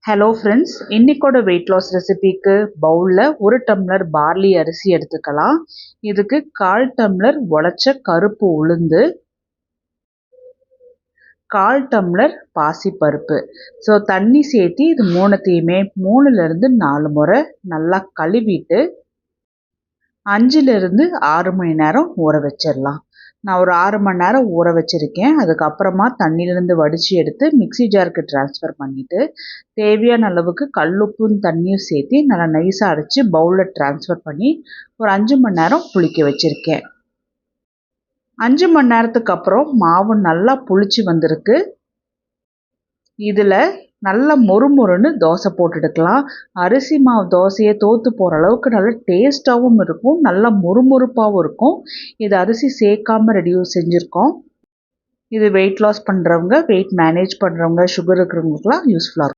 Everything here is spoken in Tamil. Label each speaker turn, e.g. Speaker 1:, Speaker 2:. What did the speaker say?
Speaker 1: ஹலோ ஃப்ரெண்ட்ஸ், இன்னைக்கோட வெயிட் லாஸ் ரெசிபிக்கு பவுலில் 1 டம்ளர் பார்லி அரிசி எடுத்துக்கலாம். இதுக்கு 1/4 டம்ளர் உடைச்ச கருப்பு உளுந்து, 1/4 டம்ளர் பாசிப்பருப்பு. ஸோ தண்ணி சேர்த்து இது மூணுத்தையுமே 3லேருந்து 4 முறை நல்லா கழுவிட்டு 5லேருந்து 6 மணி நேரம் ஊற வச்சிடலாம். நான் ஒரு 6 மணி நேரம் ஊற வச்சுருக்கேன். அதுக்கப்புறமா தண்ணியிலேருந்து வடித்து எடுத்து மிக்ஸி ஜாருக்கு ட்ரான்ஸ்ஃபர் பண்ணிவிட்டு தேவையான அளவுக்கு கல்லுப்பும் தண்ணியும் சேர்த்து நல்லா நைஸாக அரைச்சி பவுலில் ட்ரான்ஸ்ஃபர் பண்ணி ஒரு 5 மணி நேரம் புளிக்க வச்சுருக்கேன். 5 மணி நேரத்துக்கு அப்புறம் மாவு நல்லா புளிச்சு வந்திருக்கு. இதில் நல்லா மொறுமொறுன்னு தோசை போட்டுடுக்கலாம். அரிசி மாவு தோசையை தோற்று போகிற அளவுக்கு நல்லா டேஸ்ட்டாகவும் இருக்கும், நல்லா மொறுமொறுப்பாகவும் இருக்கும். இது அரிசி சேர்க்காமல் செஞ்சுருக்கோம். இது வெயிட் லாஸ் பண்ணுறவங்க, வெயிட் மேனேஜ் பண்ணுறவங்க, சுகர் இருக்கிறவங்களுக்குலாம் யூஸ்ஃபுல்லாக இருக்கும்.